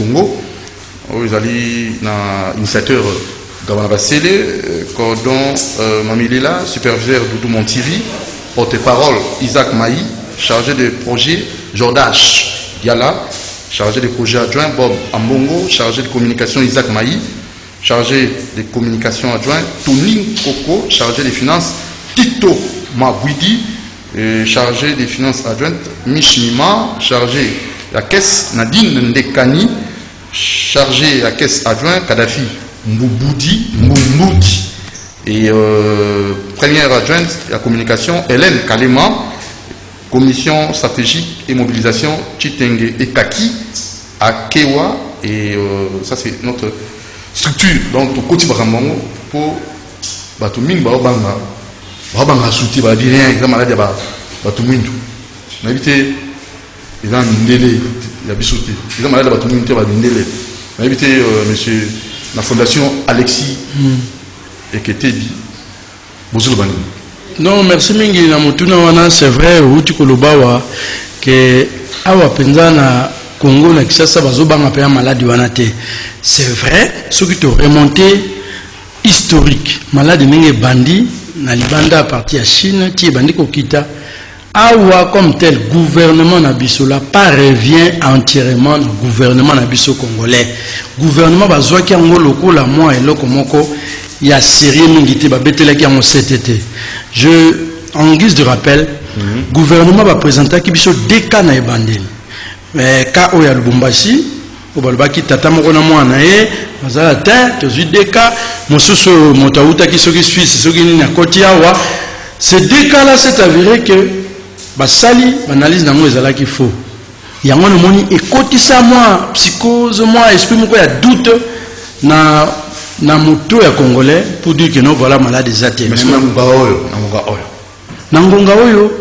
Congo. Ils allaient dans l'initiateur Gavana Bassele, cordon Mamilila, superviseur Doudou Montiri, porte-parole Isaac Maï, chargé de projet Jordache Yala, chargé de projet adjoint Bob Ambongo, chargé de communication Isaac Maï, chargé de communication adjoint Tony Koko, chargé des finances Tito Mabouidi, chargé des finances adjointes Mishima, chargé de la caisse Nadine Ndekani, chargé de la caisse adjoint Kadhafi Mouboudi, et première adjointe de la communication Hélène Kalema, commission stratégique et mobilisation Chitenge et Kaki à Kewa, et ça c'est notre structure donc au côté Baramongo pour Batuming Baobanga Baobanga souti ba bien ils ont maladie ba Batuming on a évité ils ont mindélé il y a bisouté ils ont maladie Batuming ba mindélé on a évité monsieur la fondation Alexis Eketebi Bozulbani. Non, merci mingi na mutuna wana c'est vrai uti kolobawa que awa penza na Congo na Kinshasa bazobanga pe maladie wana te. C'est vrai, ce qui te remonté historique. Maladie mingi bandi na libanda à partir à Chine, ti bandi ko kita awa comme tel gouvernement na biso la pas revient entièrement au gouvernement na biso congolais. Gouvernement bazwa ki ngo lokola moi et loko moko ya série mingi te ba betela ki ngo CTT. En guise de rappel, le gouvernement va présenter qui biso deux cas na ebandeli. Cas oya Lubumbashi, au balbaki tata moko na mwana ye, bazala te, tozu deux cas, mosusu motauta ki soki Suisse, soki ni na koti awa. Ces deux cas là c'est avéré que basali analyse nango ezala ki faux. Yango no moni ekotisa moi psychose moi esprit moko ya doute na moto ya congolais pour dire que non voilà malade des athées. Mais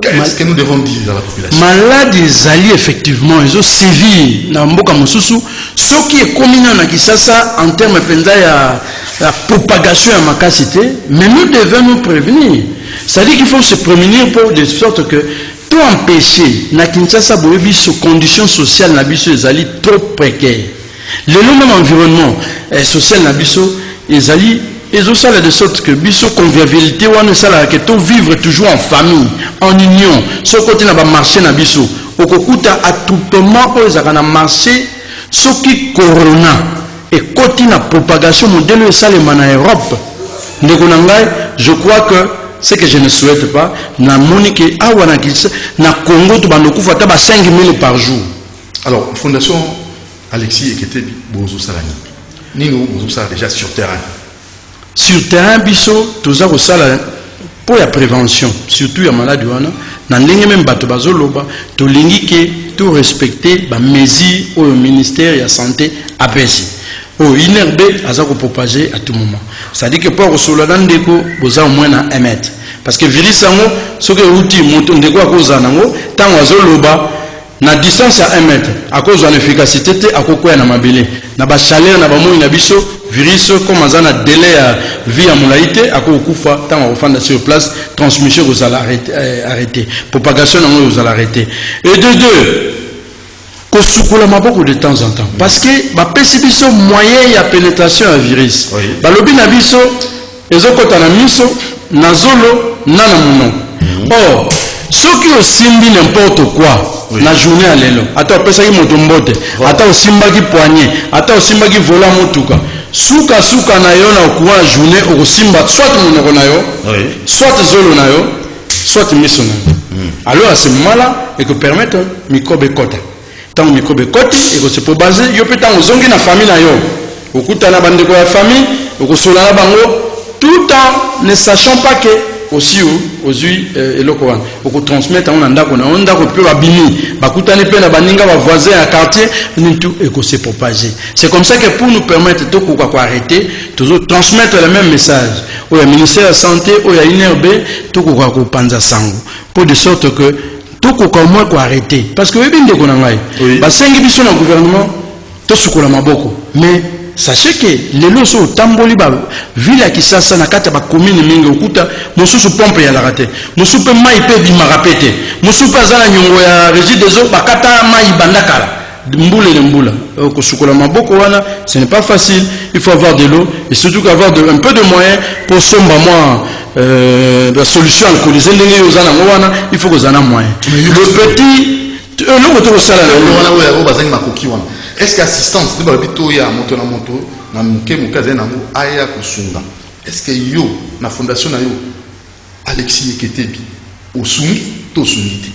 qu'est-ce que nous devons dire à la population? Malade des alliés effectivement ils ont sévi na mboka mosusu ce qui est commun na Kinshasa en termes penza ya la propagation à makasité, mais nous devons nous prévenir. C'est-à-dire qu'il faut se prémunir pour de sorte que tout empêcher na Kinshasa boyebi sous conditions sociales na biso les alliés trop précaires. Le même environnement social na biso les alliés ils ont ça de sorte que biso convivialité wana ça que tout vivre toujours en famille en union ce côté na ba marché na biso okokuta attroupement pour les na marché ce qui corona et côté na propagation modèle ça les en Europe ndekonangai je crois que ce que je ne souhaite pas na monique awana na Congo to bandokufa ta ba 5000 par jour. Alors fondation Alexis Eketebi Bozo Salani Nino Bozo Sala déjà sur terrain. Sur terrain biso toza ko sala pour la prévention surtout ya maladie wana na ndenge même bato bazoloba to lingi ke tout respecter ba mesures au ministère ya santé apesi o inerbe aza ko propager à tout moment c'est-à-dire que pour solo ndeko boza au moins na 1 mètre parce que virus yango soki uti moto ndeko akoza nango tango azoloba na distance à 1 mètre à cause de l'efficacité à kokoya na mabele na ba chaleur na ba moi na biso virus comme azana délai à vie à molaité à kokufa tant au fond sur place transmission vous allez arrêter propagation vous allez arrêter et de deux kosukula maboko de temps en temps parce que ba pesi biso moyen ya pénétration à virus ba lobi na biso ezokota na miso na zolo na na muno or ceux qui osimbi n'importe quoi na journée à l'élo ata pesa ki moto mbote ata osimba ki poignet ata osimba ki volant motuka suka na yo na okuwa journée okosimba soit monoko na yo soit zolo na yo soit miso na yo alors à ce moment là et que permettre microbe kota tant microbe koti et que se peut baser yo peut tant ozongi na famille na yo okuta na bandeko ya famille okosola na bango tout en ne sachant pas que aussi ozui eloko wana oko transmettre on ndako na ndako pe babini bakutane pe na baninga ba voisins à quartier ni tout et que se propager. C'est comme ça que pour nous permettre de ko arrêter toujours transmettre le même message au ministère de la santé au ya INRB to ko panza sango pour de sorte que tout ko moins ko arrêter parce que webi ndeko na ngai ba sengi biso na gouvernement to sukola maboko mais sachez que les lois sont tamboli ba ville à Kinshasa na kata ba commune mingi okuta mosusu pompe ya la raté mosusu mai pe bi marapete mosusu azala nyongo ya régie des eaux ba kata mai bandakala mboula de mboula. Kosukola maboko wana, ce n'est pas facile. Il faut avoir de l'eau et surtout avoir un peu de moyens pour somba moi la solution alcoolisée. Il faut que vous en ayez moyen. Le petit est-ce qu'assistance de babito ya moto na moto na muke mukaze na ngo aya kusunga? Est-ce que yo na fondation na yo Alexis Eketebi osungi to sungiti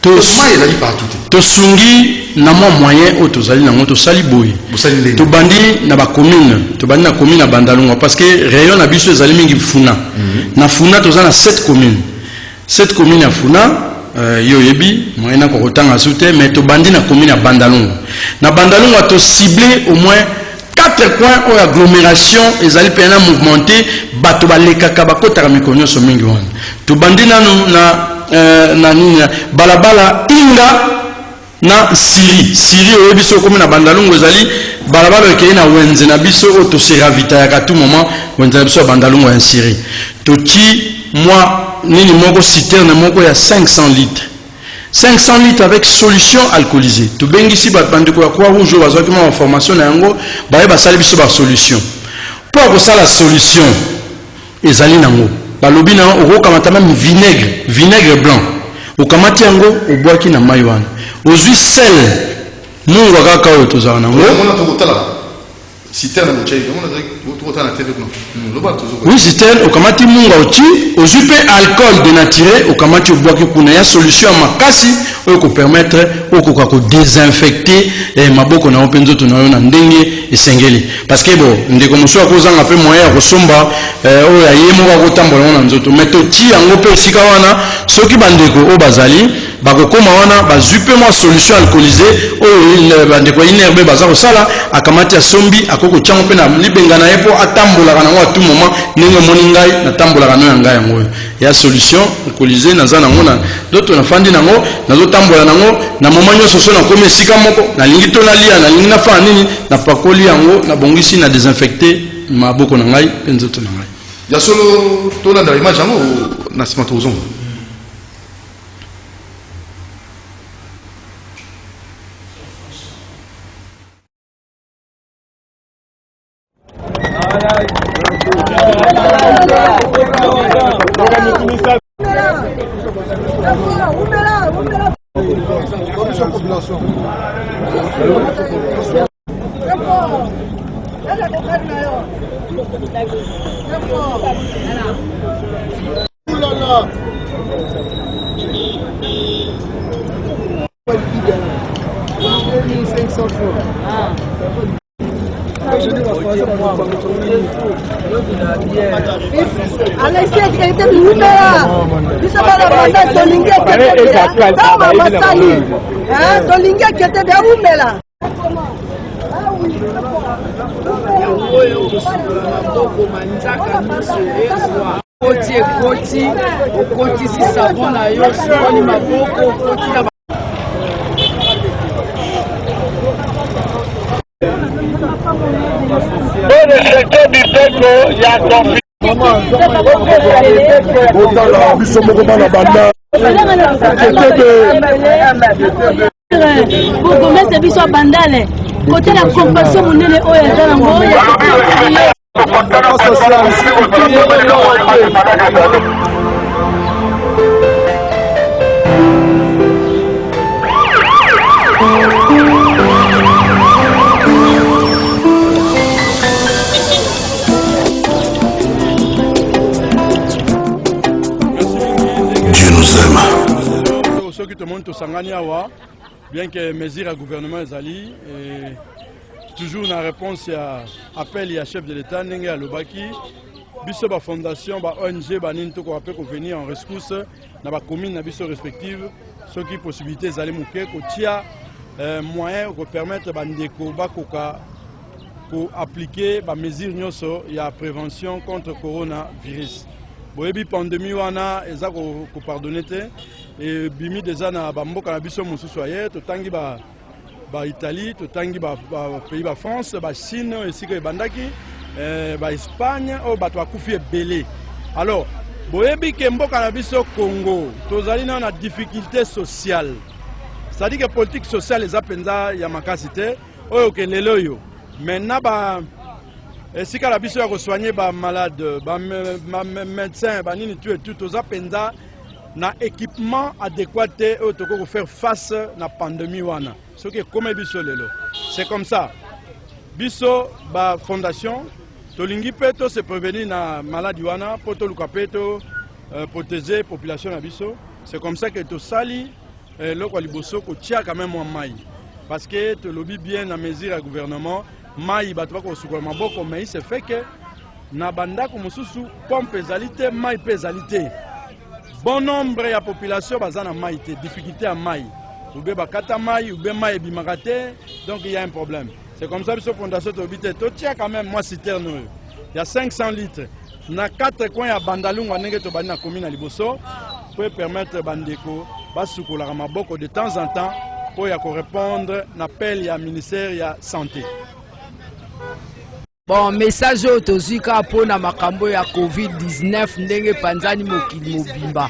to maïla li partout to sungi na moyen o to zali na moto sali boy to bandi na ba commune to bandi na commune na Bandalungwa parce que rayon na biso ezali mingi funa na funa to za na 7 communes ya funa yo yebi moyen ko rotanga soute mais to bandi na commune ya Bandalungwa na Bandalungwa to ciblé au moins 4 coins ou agglomération ezali pena mouvementé bato balekaka bakotaka mikonyo so mingi wana to bandi na balabala inga na Siri oyo biso comme na Bandalungwa ezali balabala ke na wenze na biso o to se ravita ya tout moment wenze na biso Bandalungwa en Siri to ti moi nini moko citerne moko ya 500 litres 500 litres avec solution alcoolisée. Tu bengi si bat bande ko kwa rouge bazwa ki ma formation na yango ba ba sali biso ba solution. Pour que ça la solution ezali nango. Ba lobi na oko kamata même vinaigre blanc. O kamati yango o boaki na mai wana. Ozui sel. Mungu akaka o tozana nango. On a to kotala. Citerne mo chai, on a to kotala na télé non. Oui, citerne o kamati munga oti, ozui pe alcool dénaturé o kamati o boaki kuna ya solution makasi o ko permettre o ko désinfecter maboko na openzo to na ndenge esengeli parce que bon ndeko moso akozanga pe moyen ya kosomba o ya yemo ko tambola na nzoto meto ti yango pe sika wana soki bandeko o bazali bakokoma wana bazupe mo solution alcoolisée o bandeko inerbe baza ko sala akamati ya sombi akoko chango pe na libengana yepo atambola kana wa tout moment ndenge moni ngai na tambola kana ya ngai yango ya solution alcoolisée na zana ngona d'autres na fandi nango nazo tambola nango na moment nyoso so na komi sika moko na lingi to na lia na lingi na fa nini na pakoli yango na bongisi na désinfecter maboko na ngai pe nzoto na ngai ya solo to na image yango na sima to zongo Alexis Eketebi Umela. Biso bana banda tolingi Eketebi. Ba masali. Tolingi Eketebi Umela. Koti si savon na yo soni maboko koti na le secteur du peuple, il y a conflit. Bourgmestre biso bandale côté la compassion monene oyo ezala ngo Dieu nous aime. Ceux qui te montrent au Sangania, bien que mesure à gouvernement ezali toujours une réponse à appel à chef de l'État Nenge Alobaki biso ba fondation ba ONG ba ninto ko apé ko venir en rescousse na ba commune na biso respective ceux qui possibilité ezali muke ko tia moyen ko permettre ba ndeko ba koka ko appliquer ba mesure nyonso ya prévention contre coronavirus. Boyebi pandémie wana eza ko pardonner te et bimi déjà na ba mboka na biso mususu aye to tangi ba Italie to tangi ba pays ba France ba Chine esika ebandaki ba Espagne o bato akufi ebele. Alors boyebi ke mboka na biso Congo tozali na difficulté sociale, C'est-à-dire que politique sociale les apenza ya makasité oyo ke lelo yo. Maintenant ba si ka la biso ya ko soigner ba malade, ba médecin, ba nini tout aux apenza na équipement adéquat oyo to ko faire face na pandémie wana. Ce que comme biso lelo. C'est comme ça. Biso ba fondation tolingi peto se prévenir na maladie wana poto lukapeto protéger la population na biso. C'est comme ça que to sali le liboso ko tia quand même mai parce que te lobby bien na mesure du gouvernement mai batwa ko sukola maboko mais c'est fait que na banda ko mususu pompe ezalité mai pesalité bon nombre ya population bazana mai te difficulté à mai ou be bakata mai ou be mai bimakate donc il y a un problème. C'est comme ça que la fondation to bité to tia quand même moi citerne il y a 500 litres na 4 coins ya bandalungu ndenge to bana commune na liboso pour permettre bandeko basukola maboko de temps en temps pour répondre à l'appel du ministère de la Santé. Bon, message autozika pour na makambo ya COVID-19 ndenge panzani mokili mobimba.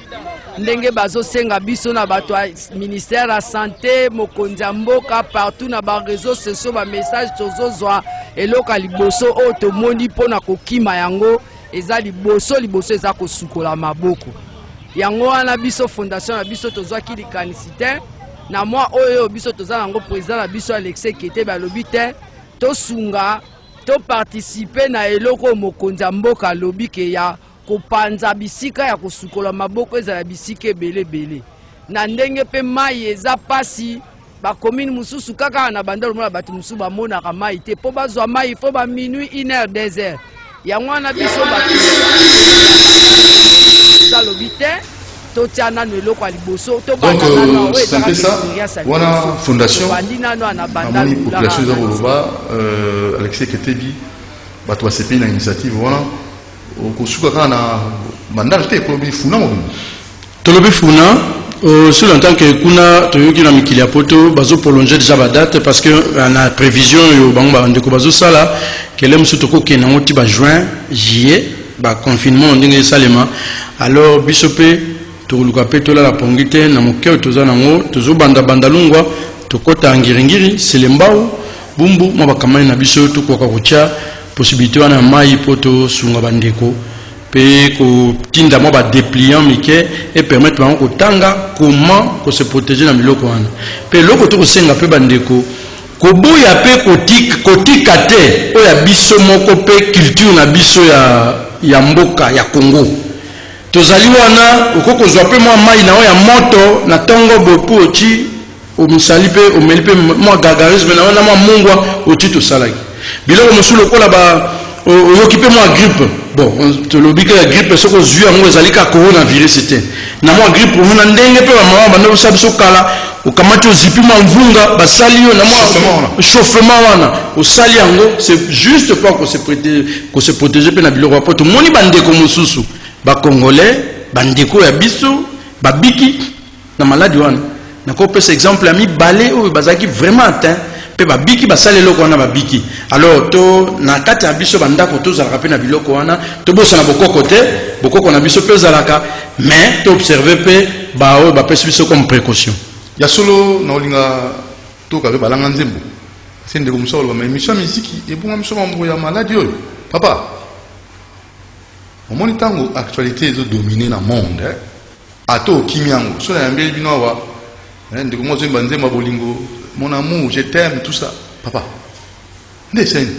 Ndenge bazo senga biso na bato ministère de la Santé mokonzi mboka partout na ba réseaux sociaux ba message tozozwa eloka liboso o tomoni pona kokima yango eza liboso eza kosukola maboko. Yango wana biso fondation na biso tozwaki likanisite na moi oyo biso toza nango président na biso Alexis Kete balobi te to sunga to participer na eloko mokonzi mboka lobi ke ya kopanza bisika ya kosukola maboko ezala bisika ebele na ndenge pe mai eza pasi ba commune mususu kaka na bandalo mona batu mususu bamona ka mai te po bazwa mai fo ba minuit 1h 2h yango wana biso batu donc c'est un peu ça. Voilà fondation. Amoni population de Roloba, Alexis Ketebi, bato CP na initiative voilà. Okusuka kana mandal te pour bi funa mo. Tolobi funa sur longtemps que kuna toyoki na mikili poto bazo prolonger déjà ba date parce que na prévision yo bango ndeko bazo sala kelem sutoko ke na ngoti ba juin juillet ba confinement ndenge salema alors bisope toluka petola la pongite na mokeo toza nango tozo banda bandalungwa tokota ngiringiri selembao bumbu mo bakamani na biso tokoka kucha possibilité wana mai poto sunga bandeko pe ko tinda mo ba dépliant mike et permettre bango kotanga comment ko se protéger na miloko wana pe loko to ko senga pe bandeko ko boya pe kotika te oya biso moko pe culture na biso ya mboka ya Congo. Tozali wana ukoko zwape mwa mai na ya moto na tongo bopu ochi o misali pe o melipe mwa gagarisme na wana mwa mungwa ochi to salaki biloko musulo kola ba okipe mwa grippe bon to lobika ya grippe soko zuya ngo ezali ka coronavirus te na mwa grippe muna ndenge pe ba mama bando sabiso kala ukamati ozipi mwa mvunga basali yo na mwa chauffement wana osali yango c'est juste pour que se protéger pe na biloko poto moni bandeko mususu ba congolais bandeko ya biso babiki na maladie wana na ko pesa exemple ami balé o bazaki vraiment atteint pe babiki basale loko wana babiki alors to na kati ya biso bandako to zalaka pe na biloko wana to bosa na bokoko na biso pe zalaka mais to observer pe ba o ba pesa biso comme précaution ya solo na olinga to ka be balanga nzembo sende ko musolo ma émission musique et bon amso mambo ya maladie oyo papa au moins tango actualité est dominée dans le monde ato kimiango so na mbeli bino wa ndiko mo zemba nzemba bolingo mon amour je t'aime tout ça papa ndeseni